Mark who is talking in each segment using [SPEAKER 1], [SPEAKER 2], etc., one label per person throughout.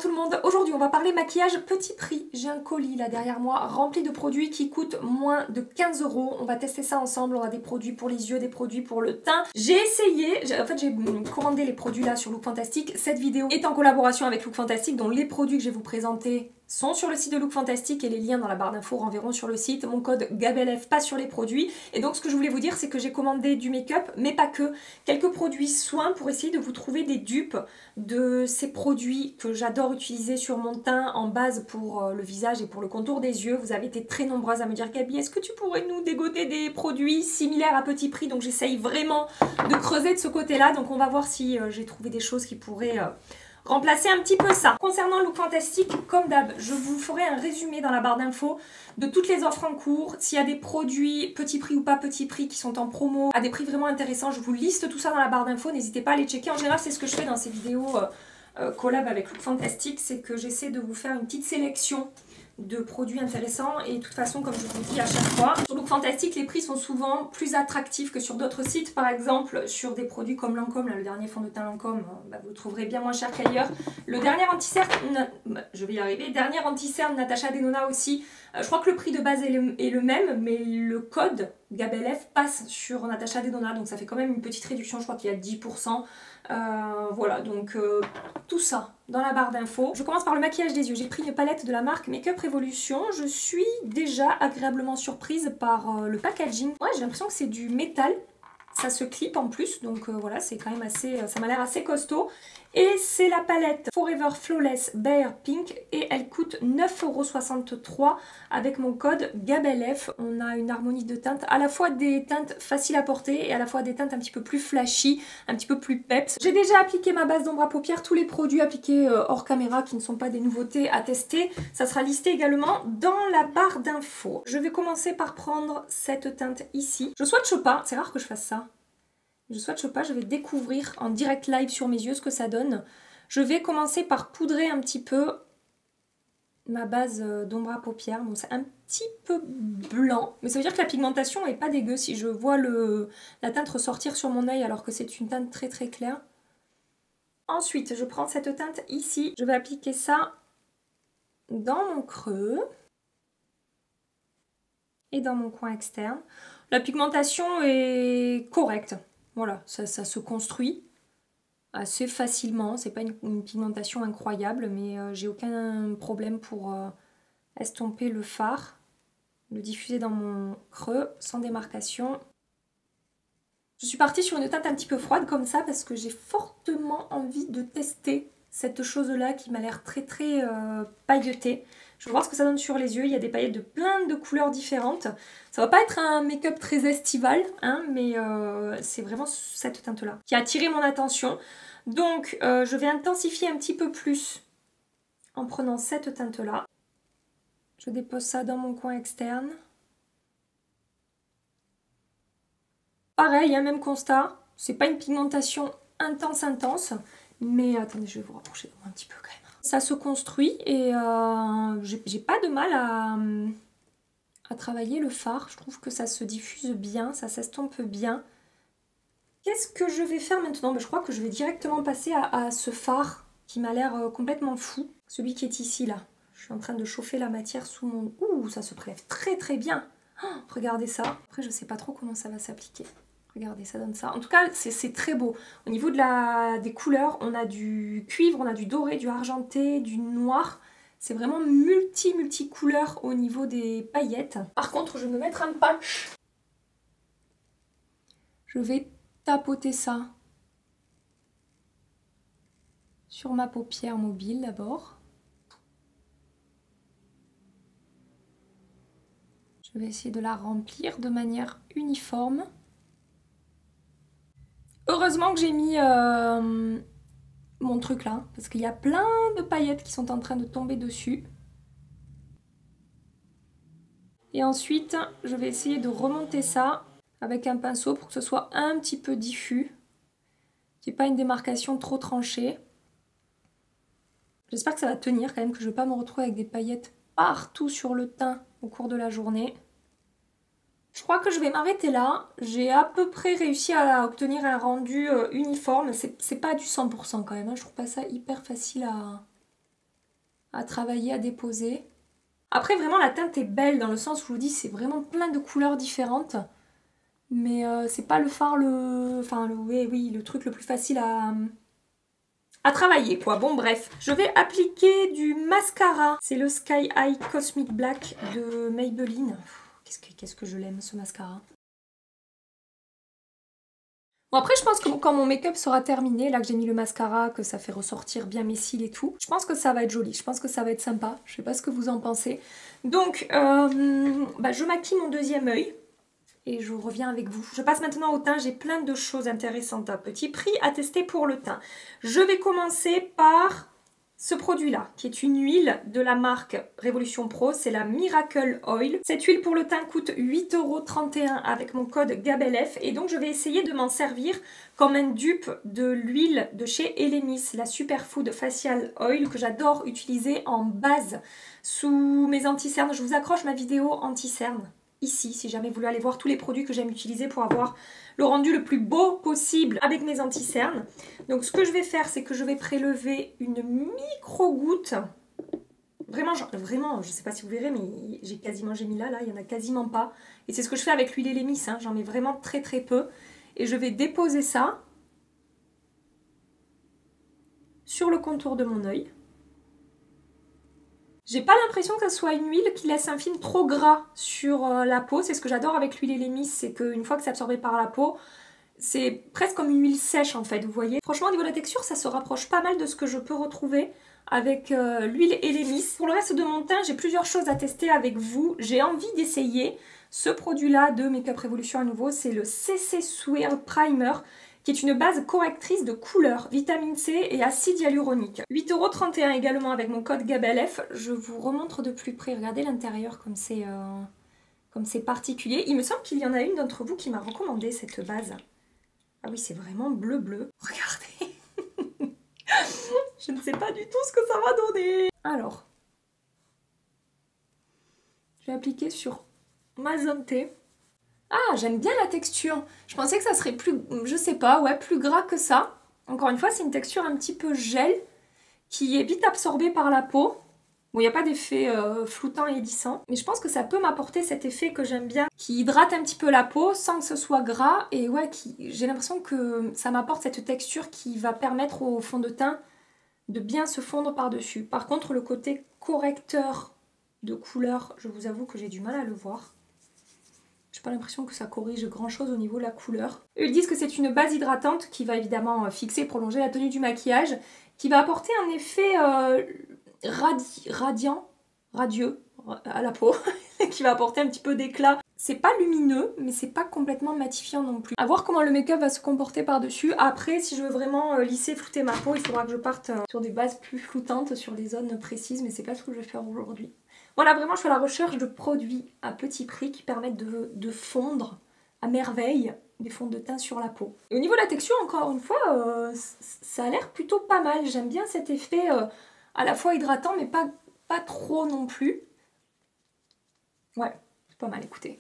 [SPEAKER 1] tout le monde, aujourd'hui on va parler maquillage petit prix. J'ai un colis là derrière moi rempli de produits qui coûtent moins de 15 €. On va tester ça ensemble, on a des produits pour les yeux, des produits pour le teint. J'ai essayé, j'ai commandé les produits là sur Look Fantastic. Cette vidéo est en collaboration avec Look Fantastic, dont les produits que je vais vous présenter sont sur le site de Look Fantastic et les liens dans la barre d'infos renverront sur le site. Mon code GABELEF passe sur les produits. Et donc ce que je voulais vous dire, c'est que j'ai commandé du make-up, mais pas que. Quelques produits soins pour essayer de vous trouver des dupes de ces produits que j'adore utiliser sur mon teint en base pour le visage et pour le contour des yeux. Vous avez été très nombreuses à me dire: Gabi, est-ce que tu pourrais nous dégoter des produits similaires à petit prix? Donc j'essaye vraiment de creuser de ce côté-là. Donc on va voir si j'ai trouvé des choses qui pourraient remplacer un petit peu ça. Concernant Look Fantastic, comme d'hab, je vous ferai un résumé dans la barre d'infos de toutes les offres en cours. S'il y a des produits petit prix ou pas petit prix qui sont en promo à des prix vraiment intéressants, je vous liste tout ça dans la barre d'infos. N'hésitez pas à les checker. En général, c'est ce que je fais dans ces vidéos collab avec Look Fantastic, c'est que j'essaie de vous faire une petite sélection de produits intéressants et de toute façon, comme je vous dis à chaque fois, sur Look Fantastic les prix sont souvent plus attractifs que sur d'autres sites. Par exemple sur des produits comme Lancôme, là, le dernier fond de teint Lancôme, vous le trouverez bien moins cher qu'ailleurs. Le dernier anti-cerne, je vais y arriver, dernier anti-cerne Natasha Denona aussi, je crois que le prix de base est le même, mais le code GABELEF passe sur Natasha Denona, donc ça fait quand même une petite réduction, je crois qu'il y a 10%. Voilà, donc tout ça dans la barre d'infos. Je commence par le maquillage des yeux. J'ai pris une palette de la marque Makeup Revolution. Je suis déjà agréablement surprise par le packaging. Ouais, j'ai l'impression que c'est du métal. Ça se clip en plus, donc voilà, c'est quand même assez, ça m'a l'air assez costaud. Et c'est la palette Forever Flawless Bare Pink et elle coûte 9,63 € avec mon code GABELEF. On a une harmonie de teintes, à la fois des teintes faciles à porter et à la fois des teintes un petit peu plus flashy, un petit peu plus peps. J'ai déjà appliqué ma base d'ombre à paupières, tous les produits appliqués hors caméra qui ne sont pas des nouveautés à tester. Ça sera listé également dans la barre d'infos. Je vais commencer par prendre cette teinte ici. Je swatche pas, c'est rare que je fasse ça. Je swatche pas, je vais découvrir en direct live sur mes yeux ce que ça donne. Je vais commencer par poudrer un petit peu ma base d'ombre à paupières. Bon, c'est un petit peu blanc, mais ça veut dire que la pigmentation est pas dégueu si je vois la teinte ressortir sur mon œil alors que c'est une teinte très très claire. Ensuite, je prends cette teinte ici. Je vais appliquer ça dans mon creux et dans mon coin externe. La pigmentation est correcte. Voilà, ça se construit assez facilement. C'est pas une pigmentation incroyable, mais j'ai aucun problème pour estomper le fard, le diffuser dans mon creux sans démarcation. Je suis partie sur une teinte un petit peu froide comme ça parce que j'ai fortement envie de tester cette chose-là qui m'a l'air très très pailletée. Je vais voir ce que ça donne sur les yeux. Il y a des paillettes de plein de couleurs différentes. Ça va pas être un make-up très estival, hein, mais c'est vraiment cette teinte-là qui a attiré mon attention. Donc je vais intensifier un petit peu plus en prenant cette teinte-là. Je dépose ça dans mon coin externe. Pareil, hein, même constat. C'est pas une pigmentation intense, mais attendez, je vais vous rapprocher un petit peu quand même. Ça se construit et j'ai pas de mal à travailler le fard. Je trouve que ça se diffuse bien, ça s'estompe bien. Qu'est-ce que je vais faire maintenant? Je crois que je vais directement passer à ce fard qui m'a l'air complètement fou. Celui qui est ici, là. Je suis en train de chauffer la matière sous mon... Ouh, ça se prélève très très bien. Oh, regardez ça. Après, je sais pas trop comment ça va s'appliquer. Regardez, ça donne ça. En tout cas, c'est très beau. Au niveau des couleurs, on a du cuivre, on a du doré, du argenté, du noir. C'est vraiment multi couleurs au niveau des paillettes. Par contre, je vais me mettre un patch. Je vais tapoter ça sur ma paupière mobile d'abord. Je vais essayer de la remplir de manière uniforme. Heureusement que j'ai mis mon truc là, parce qu'il y a plein de paillettes qui sont en train de tomber dessus. Et ensuite, je vais essayer de remonter ça avec un pinceau pour que ce soit un petit peu diffus, qu'il n'y ait pas une démarcation trop tranchée. J'espère que ça va tenir quand même, que je ne vais pas me retrouver avec des paillettes partout sur le teint au cours de la journée. Je crois que je vais m'arrêter là. J'ai à peu près réussi à obtenir un rendu uniforme. C'est pas du 100% quand même, hein. Je trouve pas ça hyper facile à travailler, à déposer. Après, vraiment, la teinte est belle dans le sens où je vous dis, c'est vraiment plein de couleurs différentes. Mais c'est pas le fard, oui, le truc le plus facile à travailler, quoi. Bon, bref. Je vais appliquer du mascara. C'est le Sky High Cosmic Black de Maybelline. Qu'est-ce que je l'aime, ce mascara. Bon, après, je pense que quand mon make-up sera terminé, là que j'ai mis le mascara, que ça fait ressortir bien mes cils et tout, je pense que ça va être joli, je pense que ça va être sympa. Je sais pas ce que vous en pensez. Donc, je maquille mon deuxième œil. Et je reviens avec vous. Je passe maintenant au teint. J'ai plein de choses intéressantes à petit prix à tester pour le teint. Je vais commencer par ce produit-là, qui est une huile de la marque Révolution Pro. C'est la Miracle Oil. Cette huile pour le teint coûte 8,31 € avec mon code GABELF. Et donc, je vais essayer de m'en servir comme un dupe de l'huile de chez Elemis, la Superfood Facial Oil, que j'adore utiliser en base sous mes anti-cernes. Je vous accroche ma vidéo anti-cernes ici, si jamais vous voulez aller voir tous les produits que j'aime utiliser pour avoir le rendu le plus beau possible avec mes anti-cernes. Donc ce que je vais faire, c'est que je vais prélever une micro-goutte. Vraiment, je sais pas si vous verrez, mais j'ai mis là, il y en a quasiment pas. Et c'est ce que je fais avec l'huile Elemis, hein. J'en mets vraiment très très peu. Et je vais déposer ça sur le contour de mon œil. J'ai pas l'impression que ce soit une huile qui laisse un film trop gras sur la peau. C'est ce que j'adore avec l'huile Elemis, c'est qu'une fois que c'est absorbé par la peau, c'est presque comme une huile sèche en fait, vous voyez. Franchement, au niveau de la texture, ça se rapproche pas mal de ce que je peux retrouver avec l'huile Elemis. Pour le reste de mon teint, j'ai plusieurs choses à tester avec vous. J'ai envie d'essayer ce produit-là de Makeup Revolution à nouveau. C'est le CC Swirl Primer, qui est une base correctrice de couleur, vitamine C et acide hyaluronique. 8,31 € également avec mon code GABELF. Je vous remontre de plus près, regardez l'intérieur comme c'est particulier. Il me semble qu'il y en a une d'entre vous qui m'a recommandé cette base. Ah oui, c'est vraiment bleu bleu. Regardez. Je ne sais pas du tout ce que ça va donner. Alors, je vais appliquer sur ma zone T. Ah, j'aime bien la texture. Je pensais que ça serait plus, je sais pas, ouais, plus gras que ça. Encore une fois, c'est une texture un petit peu gel qui est vite absorbée par la peau. Bon, il n'y a pas d'effet floutant et glissant, mais je pense que ça peut m'apporter cet effet que j'aime bien, qui hydrate un petit peu la peau sans que ce soit gras. Et ouais, j'ai l'impression que ça m'apporte cette texture qui va permettre au fond de teint de bien se fondre par-dessus. Par contre, le côté correcteur de couleur, je vous avoue que j'ai du mal à le voir. J'ai pas l'impression que ça corrige grand chose au niveau de la couleur. Ils disent que c'est une base hydratante qui va évidemment fixer, prolonger la tenue du maquillage, qui va apporter un effet radieux à la peau, qui va apporter un petit peu d'éclat. C'est pas lumineux, mais c'est pas complètement matifiant non plus. À voir comment le make-up va se comporter par-dessus. Après, si je veux vraiment lisser, flouter ma peau, il faudra que je parte sur des bases plus floutantes, sur des zones précises, mais c'est pas ce que je vais faire aujourd'hui. Voilà, vraiment, je suis à la recherche de produits à petit prix qui permettent de fondre à merveille des fonds de teint sur la peau. Et au niveau de la texture, encore une fois, ça a l'air plutôt pas mal. J'aime bien cet effet à la fois hydratant, mais pas trop non plus. Ouais, c'est pas mal, écoutez.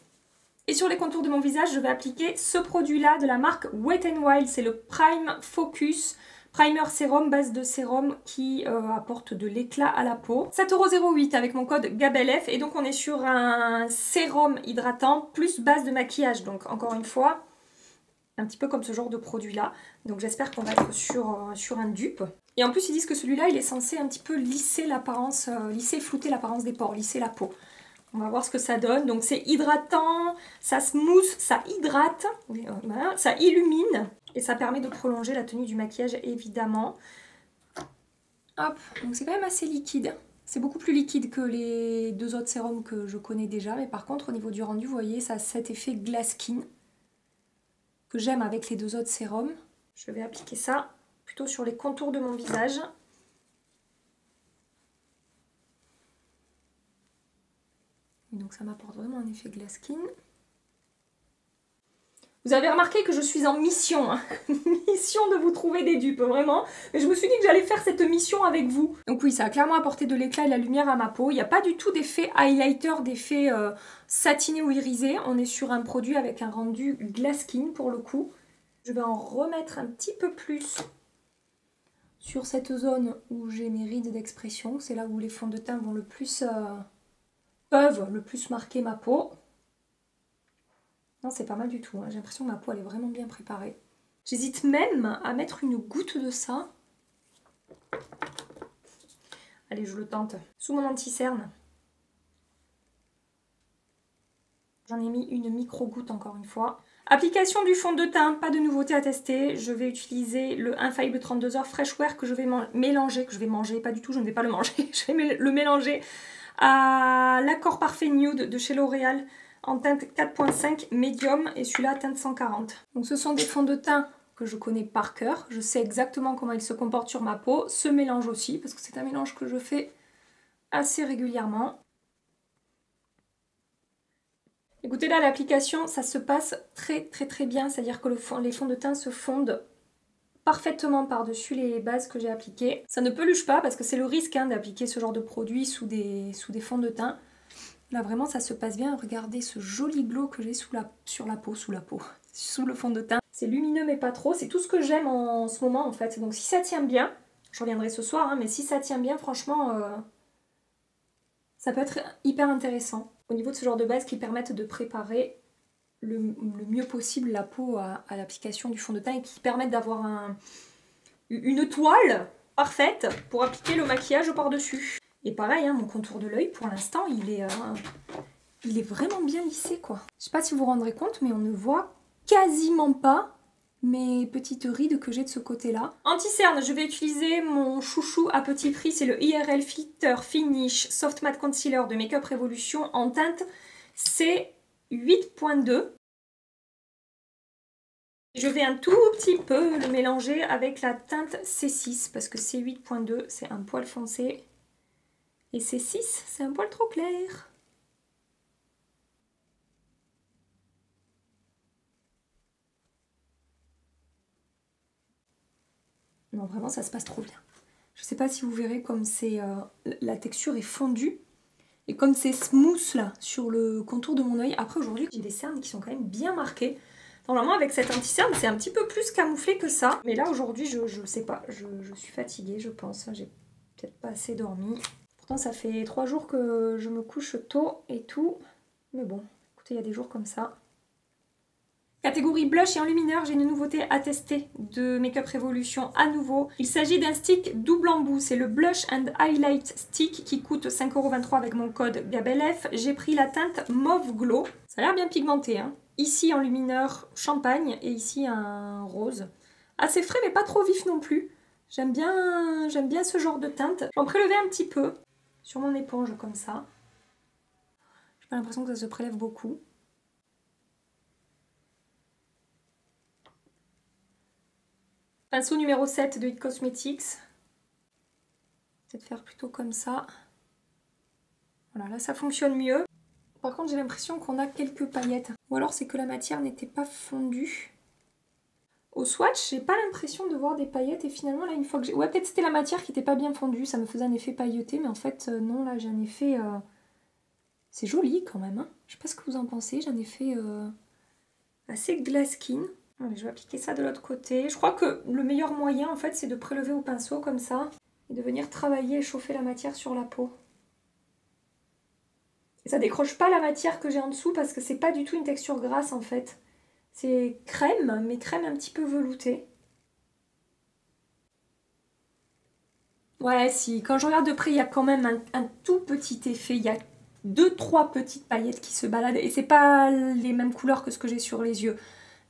[SPEAKER 1] Et sur les contours de mon visage, je vais appliquer ce produit-là de la marque Wet n Wild. C'est le Prime Focus Primer Sérum, base de sérum qui apporte de l'éclat à la peau. 7,08 € avec mon code GABELF. Et donc on est sur un sérum hydratant plus base de maquillage. Donc encore une fois, un petit peu comme ce genre de produit-là. Donc j'espère qu'on va être sur un dupe. Et en plus ils disent que celui-là, il est censé un petit peu lisser l'apparence, lisser, flouter l'apparence des pores, lisser la peau. On va voir ce que ça donne. Donc c'est hydratant, ça smooth, ça hydrate, ça illumine. Et ça permet de prolonger la tenue du maquillage, évidemment. Hop, donc c'est quand même assez liquide. C'est beaucoup plus liquide que les deux autres sérums que je connais déjà. Mais par contre, au niveau du rendu, vous voyez, ça a cet effet glass skin que j'aime avec les deux autres sérums. Je vais appliquer ça plutôt sur les contours de mon visage. Et donc ça m'apporte vraiment un effet glass skin. Vous avez remarqué que je suis en mission, hein. Mission de vous trouver des dupes, vraiment. Mais je me suis dit que j'allais faire cette mission avec vous. Donc oui, ça a clairement apporté de l'éclat et de la lumière à ma peau. Il n'y a pas du tout d'effet highlighter, d'effet satiné ou irisé. On est sur un produit avec un rendu glass skin pour le coup. Je vais en remettre un petit peu plus sur cette zone où j'ai mes rides d'expression. C'est là où les fonds de teint vont le plus... peuvent le plus marquer ma peau. Non, c'est pas mal du tout. Hein. J'ai l'impression que ma peau, elle est vraiment bien préparée. J'hésite même à mettre une goutte de ça. Allez, je le tente. Sous mon anti-cerne. J'en ai mis une micro-goutte encore une fois. Application du fond de teint, pas de nouveauté à tester. Je vais utiliser le Infaillible 32 heures Fresh Wear que je vais mélanger, que je vais manger, pas du tout, je ne vais pas le manger. Je vais le mélanger à l'Accord Parfait Nude de chez L'Oréal en teinte 4.5 médium et celui-là teinte 140. Donc ce sont des fonds de teint que je connais par cœur. Je sais exactement comment ils se comportent sur ma peau. Ce mélange aussi, parce que c'est un mélange que je fais assez régulièrement. Écoutez, là, l'application, ça se passe très bien. C'est-à-dire que les fonds de teint se fondent parfaitement par-dessus les bases que j'ai appliquées. Ça ne peluche pas parce que c'est le risque hein, d'appliquer ce genre de produit sous des fonds de teint. Là, vraiment, ça se passe bien. Regardez ce joli glow que j'ai sous le fond de teint. C'est lumineux mais pas trop. C'est tout ce que j'aime en ce moment, en fait. Donc, si ça tient bien, je reviendrai ce soir, hein, mais si ça tient bien, franchement, ça peut être hyper intéressant. Au niveau de ce genre de bases qui permettent de préparer le mieux possible la peau à l'application du fond de teint et qui permettent d'avoir une toile parfaite pour appliquer le maquillage par-dessus. Et pareil, hein, mon contour de l'œil, pour l'instant, il est vraiment bien lissé, quoi. Je sais pas si vous vous rendrez compte, mais on ne voit quasiment pas mes petites rides que j'ai de ce côté-là. Anti-cerne, je vais utiliser mon chouchou à petit prix, c'est le IRL Filter Finish Soft Matte Concealer de Make Up Revolution en teinte C8.2. Je vais un tout petit peu le mélanger avec la teinte C6 parce que C8.2 c'est un poil foncé et C6 c'est un poil trop clair. Non, vraiment, ça se passe trop bien. Je sais pas si vous verrez comme c'est la texture est fondue et comme c'est smooth là sur le contour de mon œil. Après, aujourd'hui, j'ai des cernes qui sont quand même bien marquées. Normalement, avec cette anti-cerne, c'est un petit peu plus camouflé que ça. Mais là, aujourd'hui, je sais pas. Je suis fatiguée, je pense. J'ai peut-être pas assez dormi. Pourtant, ça fait 3 jours que je me couche tôt et tout. Mais bon, écoutez, il y a des jours comme ça. Catégorie blush et enlumineur, j'ai une nouveauté à tester de Make Up Revolution à nouveau. Il s'agit d'un stick double embout, c'est le Blush and Highlight Stick qui coûte 5,23 € avec mon code GABELF. J'ai pris la teinte Mauve Glow, ça a l'air bien pigmenté. Hein. Ici enlumineur champagne et ici un rose. Assez frais mais pas trop vif non plus. J'aime bien ce genre de teinte. J'en prélevais un petit peu sur mon éponge comme ça. J'ai pas l'impression que ça se prélève beaucoup. Pinceau numéro 7 de It Cosmetics. Peut-être faire plutôt comme ça. Voilà, là ça fonctionne mieux. Par contre j'ai l'impression qu'on a quelques paillettes. Ou alors c'est que la matière n'était pas fondue. Au swatch, j'ai pas l'impression de voir des paillettes et finalement là une fois que j'ai... Ouais, peut-être c'était la matière qui n'était pas bien fondue, ça me faisait un effet pailleté, mais en fait non, là j'ai un effet... C'est joli quand même, hein. Je sais pas ce que vous en pensez, j'ai un effet assez glass skin. Allez, je vais appliquer ça de l'autre côté. Je crois que le meilleur moyen en fait c'est de prélever au pinceau comme ça et de venir travailler et chauffer la matière sur la peau. Et ça décroche pas la matière que j'ai en dessous parce que c'est pas du tout une texture grasse en fait. C'est crème, mais crème un petit peu veloutée. Ouais, si, quand je regarde de près, il y a quand même un tout petit effet. Il y a 2-3 petites paillettes qui se baladent et c'est pas les mêmes couleurs que ce que j'ai sur les yeux.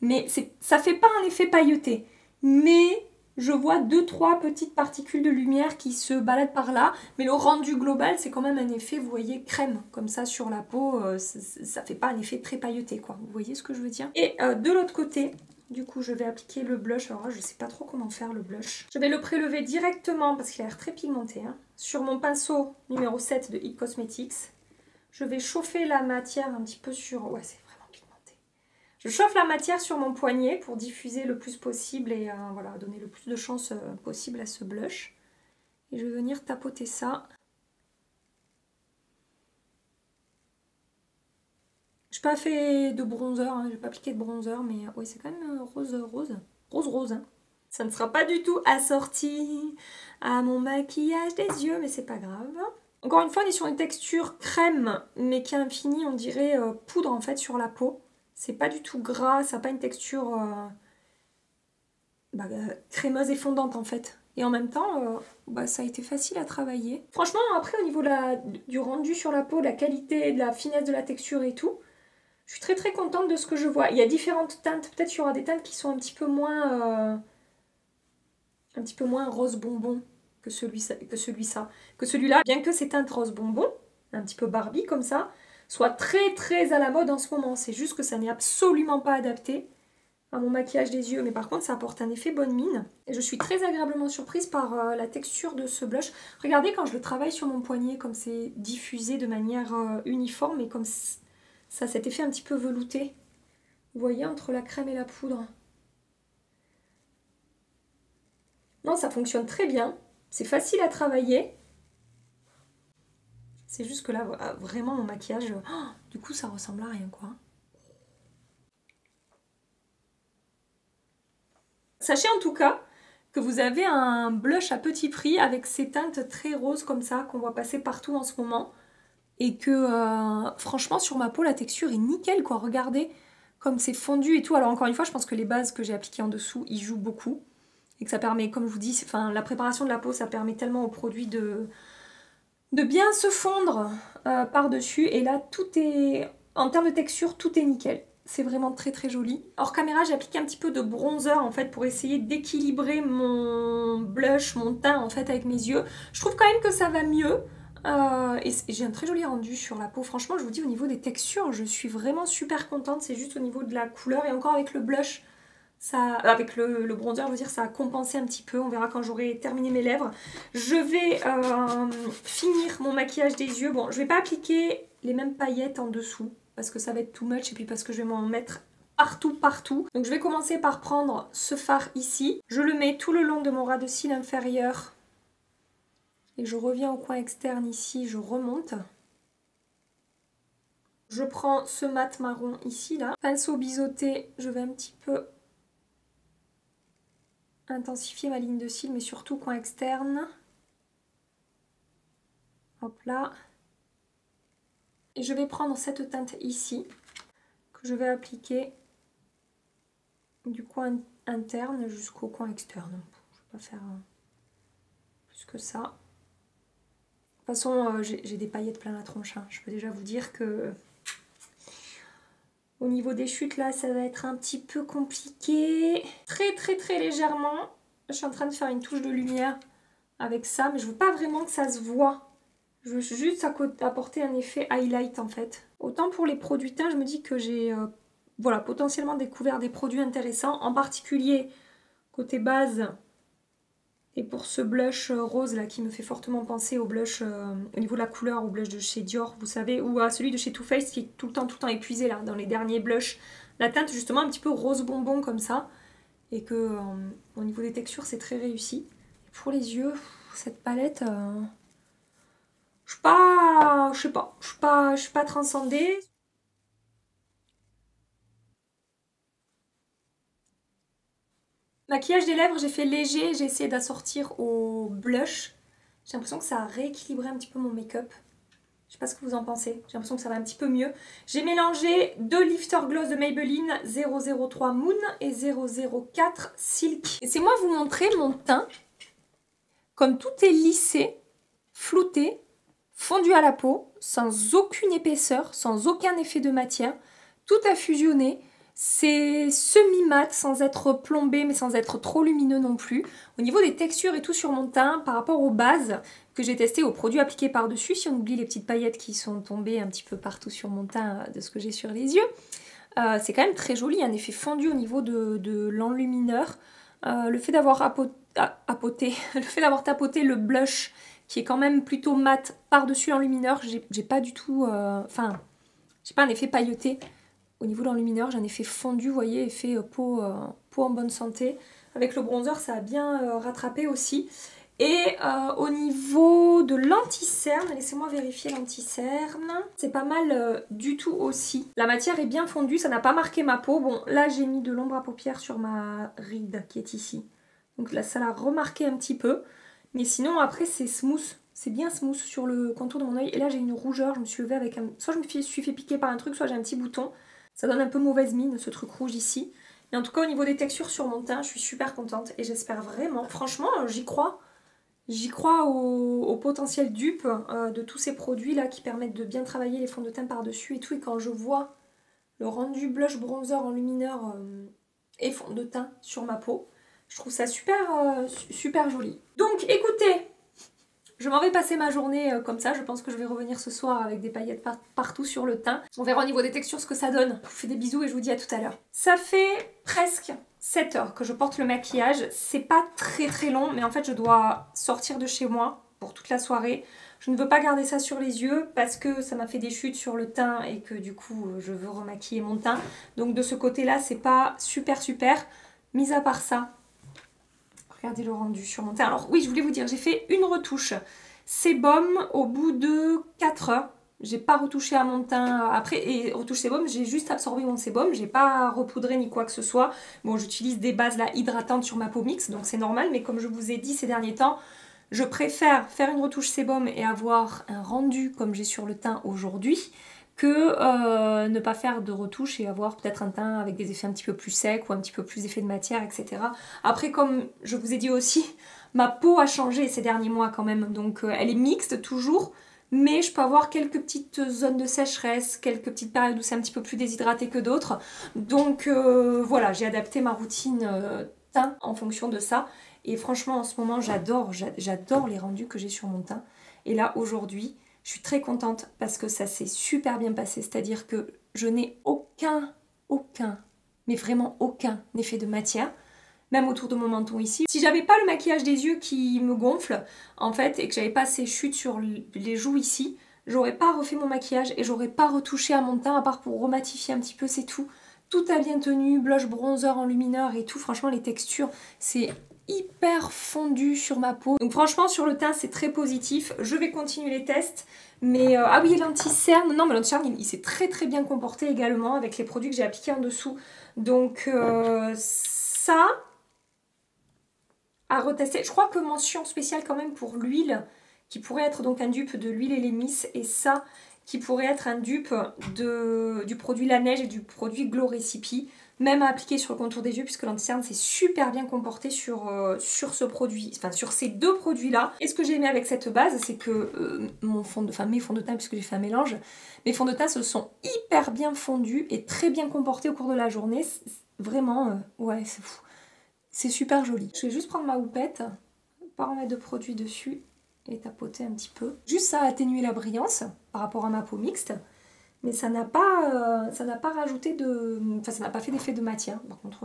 [SPEAKER 1] Mais ça fait pas un effet pailleté. Mais je vois 2-3 petites particules de lumière qui se baladent par là. Mais le rendu global, c'est quand même un effet, vous voyez, crème. Comme ça sur la peau, ça fait pas un effet très pailleté, quoi. Vous voyez ce que je veux dire? Et de l'autre côté, du coup, je vais appliquer le blush. Alors là, je sais pas trop comment faire le blush. Je vais le prélever directement, parce qu'il a l'air très pigmenté, hein, sur mon pinceau numéro 7 de It Cosmetics. Je vais chauffer la matière un petit peu sur... Ouais, c'est vraiment pigmenté. Je chauffe la matière sur mon poignet pour diffuser le plus possible et voilà, donner le plus de chance possible à ce blush. Et je vais venir tapoter ça. Je n'ai pas fait de bronzer, hein, je n'ai pas appliqué de bronzer, mais oui, c'est quand même rose. Rose, hein. Ça ne sera pas du tout assorti à mon maquillage des yeux, mais c'est pas grave. Encore une fois, on est sur une texture crème, mais qui a un fini, on dirait poudre en fait sur la peau. C'est pas du tout gras, ça n'a pas une texture crémeuse et fondante en fait. Et en même temps, ça a été facile à travailler. Franchement, après au niveau du rendu sur la peau, de la qualité, de la finesse de la texture et tout, je suis très très contente de ce que je vois. Il y a différentes teintes, peut-être qu'il y aura des teintes qui sont un petit peu moins rose bonbon que celui-là, bien que ces teintes rose bonbon, un petit peu Barbie comme ça, soient très très à la mode en ce moment. C'est juste que ça n'est absolument pas adapté à mon maquillage des yeux, mais par contre ça apporte un effet bonne mine. Et je suis très agréablement surprise par la texture de ce blush. Regardez quand je le travaille sur mon poignet, comme c'est diffusé de manière uniforme et comme ça a cet effet un petit peu velouté. Vous voyez, entre la crème et la poudre. Non, ça fonctionne très bien. C'est facile à travailler. C'est juste que là, vraiment, mon maquillage, du coup, ça ressemble à rien, quoi. Sachez en tout cas que vous avez un blush à petit prix avec ces teintes très roses comme ça, qu'on voit passer partout en ce moment. Et que, franchement, sur ma peau, la texture est nickel, quoi. Regardez comme c'est fondu et tout. Alors, encore une fois, je pense que les bases que j'ai appliquées en dessous, ils jouent beaucoup. Et que ça permet, comme je vous dis, la préparation de la peau, ça permet tellement au produit de bien se fondre par-dessus. Et là, tout est, en termes de texture, tout est nickel. C'est vraiment très très joli. Hors caméra, j'ai appliqué un petit peu de bronzer en fait pour essayer d'équilibrer mon blush, mon teint en fait avec mes yeux. Je trouve quand même que ça va mieux. Et j'ai un très joli rendu sur la peau. Franchement, je vous dis, au niveau des textures, je suis vraiment super contente. C'est juste au niveau de la couleur et encore avec le blush. Ça, avec le bronzer, je veux dire, ça a compensé un petit peu. On verra quand j'aurai terminé mes lèvres. Je vais finir mon maquillage des yeux. Bon, je vais pas appliquer les mêmes paillettes en dessous parce que ça va être too much et puis parce que je vais m'en mettre partout. Donc je vais commencer par prendre ce fard ici. Je le mets tout le long de mon ras de cils inférieur. Et je reviens au coin externe ici, je remonte. Je prends ce mat marron ici, là. Pinceau biseauté, je vais un petit peu intensifier ma ligne de cils, mais surtout coin externe. Hop là. Et je vais prendre cette teinte ici, que je vais appliquer du coin interne jusqu'au coin externe. Je ne vais pas faire plus que ça. De toute façon, j'ai des paillettes plein la tronche. Hein. Je peux déjà vous dire que au niveau des chutes, là, ça va être un petit peu compliqué. Très très légèrement. Je suis en train de faire une touche de lumière avec ça, mais je veux pas vraiment que ça se voit. Je veux juste apporter un effet highlight en fait. Autant pour les produits teints, je me dis que j'ai voilà, potentiellement découvert des produits intéressants. En particulier, côté base, et pour ce blush rose là qui me fait fortement penser au blush, au niveau de la couleur, au blush de chez Dior, vous savez, ou à celui de chez Too Faced qui est tout le temps épuisé là, dans les derniers blushs. La teinte justement un petit peu rose bonbon comme ça. Et que au niveau des textures, c'est très réussi. Et pour les yeux, cette palette, je suis pas transcendée. Maquillage des lèvres, j'ai fait léger, j'ai essayé d'assortir au blush. J'ai l'impression que ça a rééquilibré un petit peu mon make-up. Je sais pas ce que vous en pensez, j'ai l'impression que ça va un petit peu mieux. J'ai mélangé 2 Lifter Gloss de Maybelline 003 Moon et 004 Silk. Laissez-moi vous montrer mon teint. Comme tout est lissé, flouté, fondu à la peau, sans aucune épaisseur, sans aucun effet de matière. Tout a fusionné. C'est semi-mat sans être plombé mais sans être trop lumineux non plus. Au niveau des textures et tout sur mon teint, par rapport aux bases que j'ai testées, aux produits appliqués par-dessus, si on oublie les petites paillettes qui sont tombées un petit peu partout sur mon teint de ce que j'ai sur les yeux, c'est quand même très joli, un effet fondu au niveau de l'enlumineur. Le fait d'avoir le fait d'avoir tapoté le blush qui est quand même plutôt mat par-dessus l'enlumineur, j'ai pas du tout... j'ai pas un effet pailleté. Au niveau de l'enlumineur, j'ai un effet fondu, vous voyez, effet peau en bonne santé. Avec le bronzer, ça a bien rattrapé aussi. Et au niveau de l'anti-cerne, laissez-moi vérifier l'anti-cerne. C'est pas mal du tout aussi. La matière est bien fondue, ça n'a pas marqué ma peau. Bon, là j'ai mis de l'ombre à paupières sur ma ride qui est ici. Donc là, ça l'a remarqué un petit peu. Mais sinon, après, c'est smooth. C'est bien smooth sur le contour de mon œil. Et là, j'ai une rougeur. Je me suis levée avec un... Soit je me suis fait piquer par un truc, soit j'ai un petit bouton. Ça donne un peu mauvaise mine, ce truc rouge ici. Mais en tout cas, au niveau des textures sur mon teint, je suis super contente. Et j'espère vraiment... Franchement, j'y crois. J'y crois au potentiel dupe de tous ces produits-là qui permettent de bien travailler les fonds de teint par-dessus et tout. Et quand je vois le rendu blush, bronzer, enlumineur et fond de teint sur ma peau, je trouve ça super joli. Donc écoutez, je m'en vais passer ma journée comme ça. Je pense que je vais revenir ce soir avec des paillettes partout sur le teint. On verra au niveau des textures ce que ça donne. Je vous fais des bisous et je vous dis à tout à l'heure. Ça fait presque 7 heures que je porte le maquillage. C'est pas très long, mais en fait je dois sortir de chez moi pour toute la soirée. Je ne veux pas garder ça sur les yeux parce que ça m'a fait des chutes sur le teint et que du coup je veux remaquiller mon teint. Donc de ce côté-là, c'est pas super. Mis à part ça, regardez le rendu sur mon teint. Alors oui, je voulais vous dire, j'ai fait une retouche sébum au bout de 4 heures. J'ai pas retouché à mon teint après, et retouche sébum, j'ai juste absorbé mon sébum, j'ai pas repoudré ni quoi que ce soit. Bon, j'utilise des bases là hydratantes sur ma peau mixte, donc c'est normal, mais comme je vous ai dit ces derniers temps, je préfère faire une retouche sébum et avoir un rendu comme j'ai sur le teint aujourd'hui que ne pas faire de retouche et avoir peut-être un teint avec des effets un petit peu plus secs ou un petit peu plus d'effets de matière, etc. Après, comme je vous ai dit aussi, ma peau a changé ces derniers mois quand même, donc elle est mixte toujours, mais je peux avoir quelques petites zones de sécheresse, quelques petites périodes où c'est un petit peu plus déshydraté que d'autres. Donc voilà, j'ai adapté ma routine teint en fonction de ça. Et franchement, en ce moment, j'adore les rendus que j'ai sur mon teint. Et là, aujourd'hui, je suis très contente parce que ça s'est super bien passé. C'est-à-dire que je n'ai aucun, mais vraiment aucun effet de matière. Même autour de mon menton ici. Si j'avais pas le maquillage des yeux qui me gonfle, en fait, et que j'avais pas ces chutes sur les joues ici, j'aurais pas refait mon maquillage et j'aurais pas retouché à mon teint, à part pour rematifier un petit peu, c'est tout. Tout a bien tenu, blush, bronzer, enlumineur et tout. Franchement, les textures, c'est hyper fondu sur ma peau. Donc franchement, sur le teint, c'est très positif. Je vais continuer les tests. Mais ah oui, l'anti-cerne. Non, mais l'anti-cerne, il s'est très bien comporté également avec les produits que j'ai appliqués en dessous. Donc ça... à retester. Je crois que mention spéciale quand même pour l'huile, qui pourrait être donc un dupe de l'huile Elemis, et ça qui pourrait être un dupe du produit La Neige et du produit Glow Recipe, même à appliquer sur le contour des yeux, puisque l'anti-cerne s'est super bien comporté sur ce produit, enfin sur ces deux produits là. Et ce que j'ai aimé avec cette base, c'est que mes fonds de teint, puisque j'ai fait un mélange, mes fonds de teint se sont hyper bien fondus et très bien comportés au cours de la journée. Vraiment, ouais, c'est fou. C'est super joli. Je vais juste prendre ma houppette, pas remettre de produit dessus et tapoter un petit peu. Juste ça a atténué la brillance par rapport à ma peau mixte, mais ça n'a pas rajouté de... Enfin, ça n'a pas fait d'effet de matière. Par contre,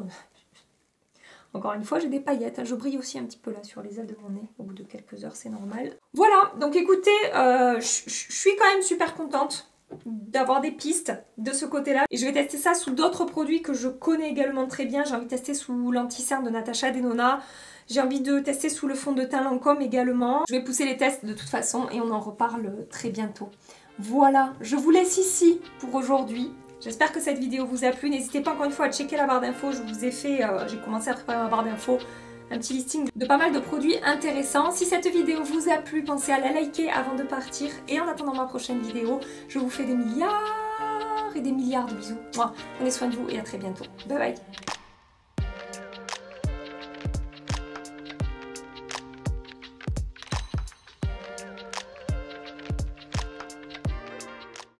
[SPEAKER 1] encore une fois, j'ai des paillettes. Je brille aussi un petit peu là sur les ailes de mon nez. Au bout de quelques heures, c'est normal. Voilà, donc écoutez, je suis quand même super contente d'avoir des pistes de ce côté-là. Et je vais tester ça sous d'autres produits que je connais également très bien. J'ai envie de tester sous l'anti-cerne de Natasha Denona. J'ai envie de tester sous le fond de teint Lancôme également. Je vais pousser les tests de toute façon et on en reparle très bientôt. Voilà, je vous laisse ici pour aujourd'hui. J'espère que cette vidéo vous a plu. N'hésitez pas encore une fois à checker la barre d'infos. Je vous ai fait, j'ai commencé à préparer ma barre d'infos. Un petit listing de pas mal de produits intéressants. Si cette vidéo vous a plu, pensez à la liker avant de partir. Et en attendant ma prochaine vidéo, je vous fais des milliards et des milliards de bisous. Prenez soin de vous et à très bientôt. Bye bye.